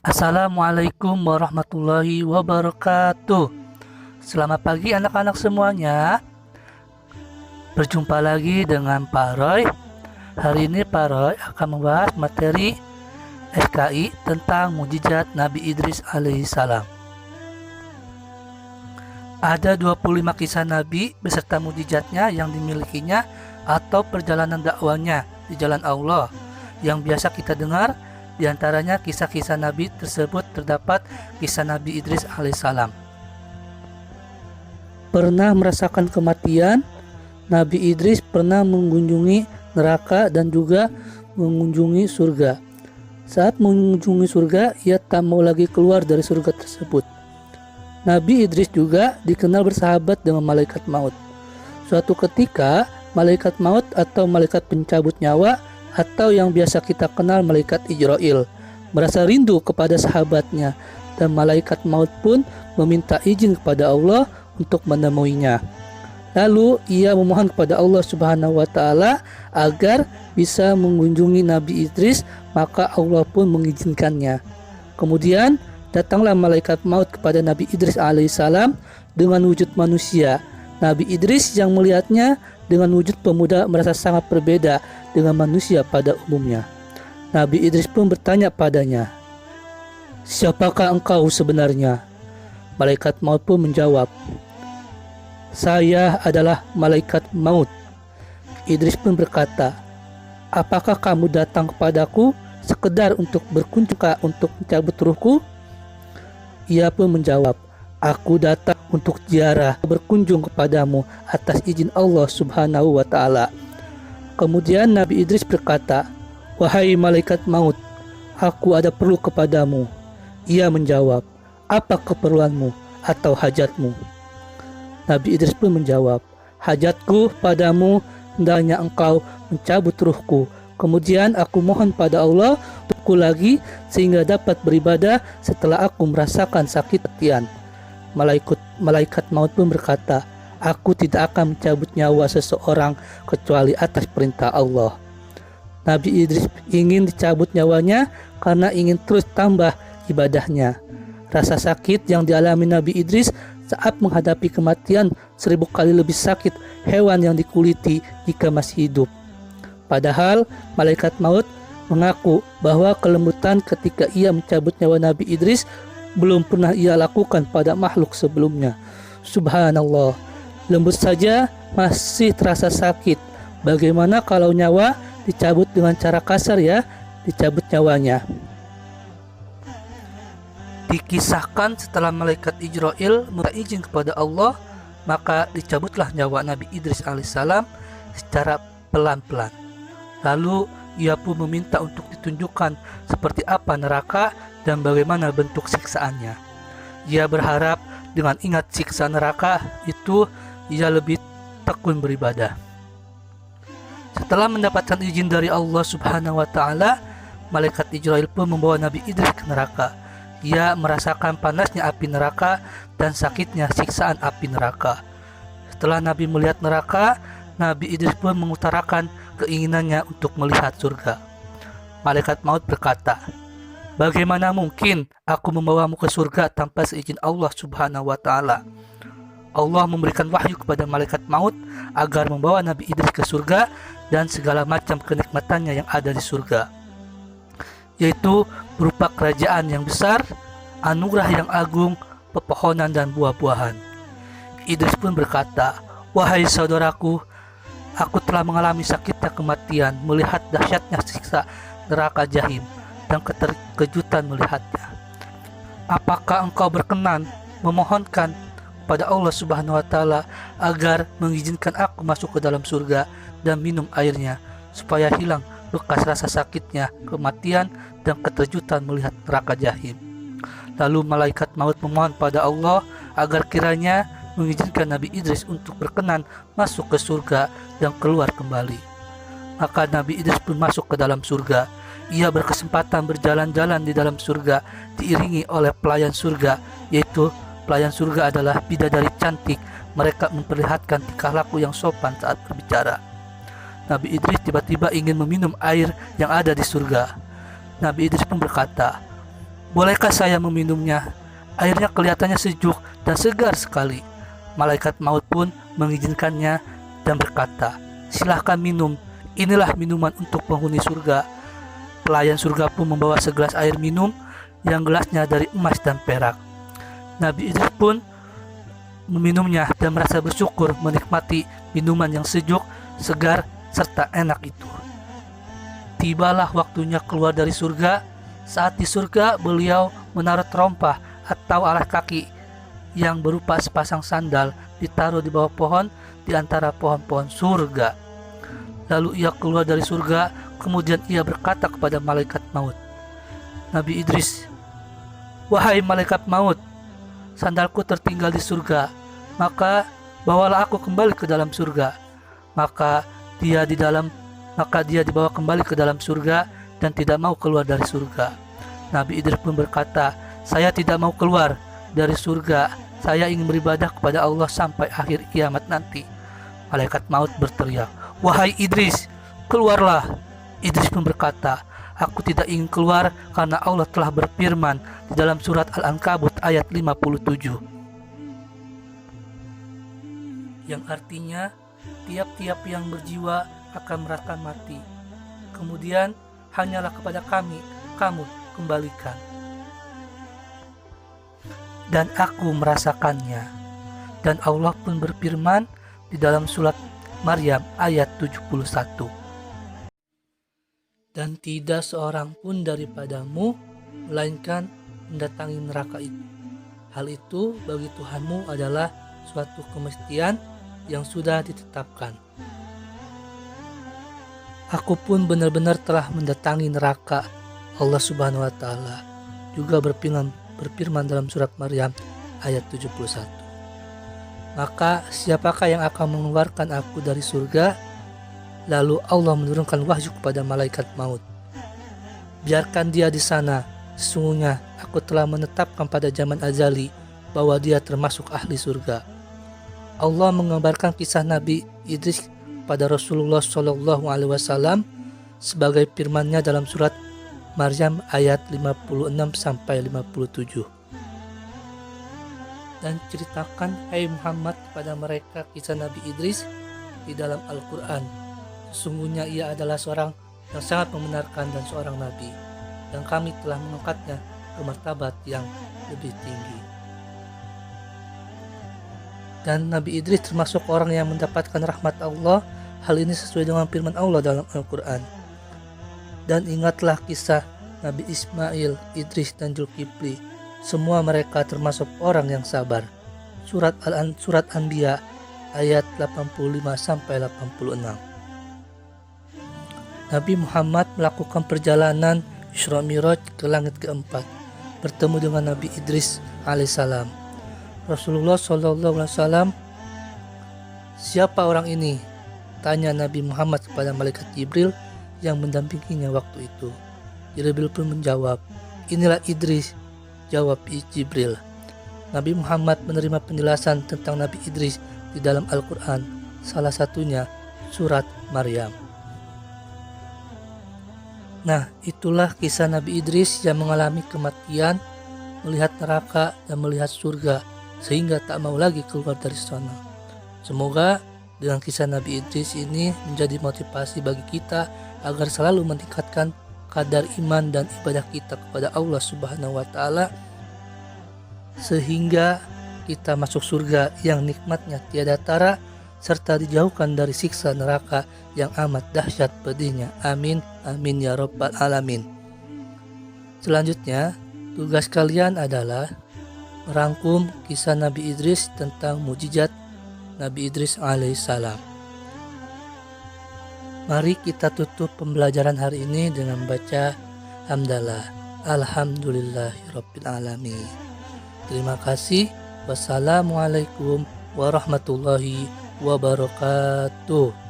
Assalamualaikum warahmatullahi wabarakatuh. Selamat pagi anak-anak semuanya. Berjumpa lagi dengan Pak Roy. Hari ini Pak Roy akan membahas materi SKI tentang mukjizat Nabi Idris alaihissalam. Ada 25 kisah Nabi beserta mukjizatnya yang dimilikinya atau perjalanan dakwanya di jalan Allah yang biasa kita dengar. Di antaranya kisah-kisah Nabi tersebut terdapat kisah Nabi Idris alaihissalam. Pernah merasakan kematian, Nabi Idris pernah mengunjungi neraka dan juga mengunjungi surga. Saat mengunjungi surga, ia tak mau lagi keluar dari surga tersebut. Nabi Idris juga dikenal bersahabat dengan malaikat maut. Suatu ketika, malaikat maut atau malaikat pencabut nyawa atau yang biasa kita kenal malaikat Ijrail merasa rindu kepada sahabatnya, dan malaikat maut pun meminta izin kepada Allah untuk menemuinya. Lalu ia memohon kepada Allah Subhanahu wa taala agar bisa mengunjungi Nabi Idris, maka Allah pun mengizinkannya. Kemudian datanglah malaikat maut kepada Nabi Idris alaihissalam dengan wujud manusia. Nabi Idris yang melihatnya dengan wujud pemuda merasa sangat berbeda dengan manusia pada umumnya. Nabi Idris pun bertanya padanya, "Siapakah engkau sebenarnya?" Malaikat maut pun menjawab, "Saya adalah malaikat maut." Idris pun berkata, "Apakah kamu datang kepadaku sekedar untuk berkunjung untuk mencabut ruhku?" Ia pun menjawab, "Aku datang untuk ziarah, berkunjung kepadamu atas izin Allah Subhanahu wa taala." Kemudian Nabi Idris berkata, "Wahai malaikat maut, aku ada perlu kepadamu." Ia menjawab, "Apa keperluanmu atau hajatmu?" Nabi Idris pun menjawab, "Hajatku padamu hendaknya engkau mencabut ruhku. Kemudian aku mohon pada Allah untukku lagi sehingga dapat beribadah setelah aku merasakan sakit hatian." Malaikat maut pun berkata, "Aku tidak akan mencabut nyawa seseorang kecuali atas perintah Allah." Nabi Idris ingin dicabut nyawanya karena ingin terus tambah ibadahnya. Rasa sakit yang dialami Nabi Idris saat menghadapi kematian 1000 kali lebih sakit hewan yang dikuliti jika masih hidup. Padahal malaikat maut mengaku bahwa kelembutan ketika ia mencabut nyawa Nabi Idris belum pernah ia lakukan pada makhluk sebelumnya. Subhanallah, lembut saja masih terasa sakit. Bagaimana kalau nyawa dicabut dengan cara kasar ya, dicabut nyawanya. Dikisahkan setelah malaikat Ijrail minta izin kepada Allah, maka dicabutlah nyawa Nabi Idris alaihissalam secara pelan-pelan. Lalu ia pun meminta untuk ditunjukkan seperti apa neraka dan bagaimana bentuk siksaannya. Ia berharap dengan ingat siksa neraka itu ia lebih tekun beribadah. Setelah mendapatkan izin dari Allah Subhanahu wa taala, malaikat Ijrail pun membawa Nabi Idris ke neraka. Ia merasakan panasnya api neraka dan sakitnya siksaan api neraka. Setelah Nabi melihat neraka, Nabi Idris pun mengutarakan keinginannya untuk melihat surga. Malaikat maut berkata, "Bagaimana mungkin aku membawamu ke surga tanpa seizin Allah Subhanahu wa taala?" Allah memberikan wahyu kepada malaikat maut agar membawa Nabi Idris ke surga dan segala macam kenikmatannya yang ada di surga, yaitu berupa kerajaan yang besar, anugerah yang agung, pepohonan dan buah-buahan. Idris pun berkata, "Wahai saudaraku, aku telah mengalami sakitnya kematian, melihat dahsyatnya siksa neraka jahim, dan keterkejutan melihatnya. Apakah engkau berkenan memohonkan pada Allah Subhanahu wa taala agar mengizinkan aku masuk ke dalam surga dan minum airnya supaya hilang bekas rasa sakitnya kematian dan keterkejutan melihat neraka jahim?" Lalu malaikat maut memohon pada Allah agar kiranya mengizinkan Nabi Idris untuk berkenan masuk ke surga dan keluar kembali. Maka Nabi Idris pun masuk ke dalam surga. Ia berkesempatan berjalan-jalan di dalam surga diiringi oleh pelayan surga, yaitu pelayan surga adalah bidadari cantik. Mereka memperlihatkan tingkah laku yang sopan saat berbicara. Nabi Idris tiba-tiba ingin meminum air yang ada di surga. Nabi Idris pun berkata, bolehkah saya meminumnya? Airnya kelihatannya sejuk dan segar sekali. Malaikat maut pun mengizinkannya dan berkata, silahkan minum, inilah minuman untuk penghuni surga. Pelayan surga pun membawa segelas air minum yang gelasnya dari emas dan perak. Nabi Idris pun meminumnya dan merasa bersyukur menikmati minuman yang sejuk, segar, serta enak itu. Tibalah waktunya keluar dari surga. Saat di surga, beliau menaruh terompah atau alas kaki yang berupa sepasang sandal ditaruh di bawah pohon di antara pohon-pohon surga. Lalu ia keluar dari surga, kemudian ia berkata kepada malaikat maut, Nabi Idris, wahai malaikat maut, sandalku tertinggal di surga, maka bawalah aku kembali ke dalam surga. Maka dia dibawa kembali ke dalam surga dan tidak mau keluar dari surga. Nabi Idris pun berkata, saya tidak mau keluar dari surga, saya ingin beribadah kepada Allah sampai akhir kiamat nanti. Malaikat maut berteriak, wahai Idris, keluarlah. Idris pun berkata, aku tidak ingin keluar karena Allah telah berfirman di dalam surat Al-Ankabut ayat 57. Yang artinya, tiap-tiap yang berjiwa akan merasakan mati. Kemudian, hanyalah kepada kami, kamu kembalikan. Dan aku merasakannya. Dan Allah pun berfirman di dalam surat Maryam ayat 71. Dan tidak seorang pun daripadamu melainkan mendatangi neraka itu. Hal itu bagi Tuhanmu adalah suatu kemestian yang sudah ditetapkan. Aku pun benar-benar telah mendatangi neraka. Allah Subhanahu wa Ta'ala juga berfirman dalam surat Maryam ayat 71. Maka siapakah yang akan mengeluarkan aku dari surga? Lalu Allah menurunkan wahyu kepada malaikat maut. Biarkan dia di sana. Sesungguhnya aku telah menetapkan pada zaman azali bahwa dia termasuk ahli surga. Allah mengabarkan kisah Nabi Idris pada Rasulullah SAW sebagai firman-Nya dalam surat Maryam ayat 56 sampai 57. Dan ceritakan, hai Muhammad, kepada mereka kisah Nabi Idris di dalam Al-Quran. Sesungguhnya ia adalah seorang yang sangat membenarkan dan seorang nabi, dan kami telah mengangkatnya ke martabat yang lebih tinggi. Dan Nabi Idris termasuk orang yang mendapatkan rahmat Allah. Hal ini sesuai dengan firman Allah dalam Al-Quran. Dan ingatlah kisah Nabi Ismail, Idris, dan Zulkifli. Semua mereka termasuk orang yang sabar. Surat Anbiya ayat 85 sampai 86. Nabi Muhammad melakukan perjalanan Isra Mi'raj ke langit keempat, bertemu dengan Nabi Idris alaihissalam. Rasulullah SAW, siapa orang ini? Tanya Nabi Muhammad kepada malaikat Jibril yang mendampinginya waktu itu. Jibril pun menjawab, inilah Idris. Jawab Jibril. Nabi Muhammad menerima penjelasan tentang Nabi Idris di dalam Al-Quran, salah satunya surat Maryam. Nah, itulah kisah Nabi Idris yang mengalami kematian, melihat neraka dan melihat surga, sehingga tak mau lagi keluar dari sana. Semoga dengan kisah Nabi Idris ini menjadi motivasi bagi kita agar selalu meningkatkan kadar iman dan ibadah kita kepada Allah Subhanahu wa Ta'ala, sehingga kita masuk surga yang nikmatnya tiada tara, serta dijauhkan dari siksa neraka yang amat dahsyat pedihnya. Amin, amin ya rabbal alamin. Selanjutnya, tugas kalian adalah merangkum kisah Nabi Idris tentang mukjizat Nabi Idris alaihissalam. Mari kita tutup pembelajaran hari ini dengan baca hamdalah. Alhamdulillahirabbil alamin. Terima kasih. Wassalamualaikum warahmatullahi wabarakatuh.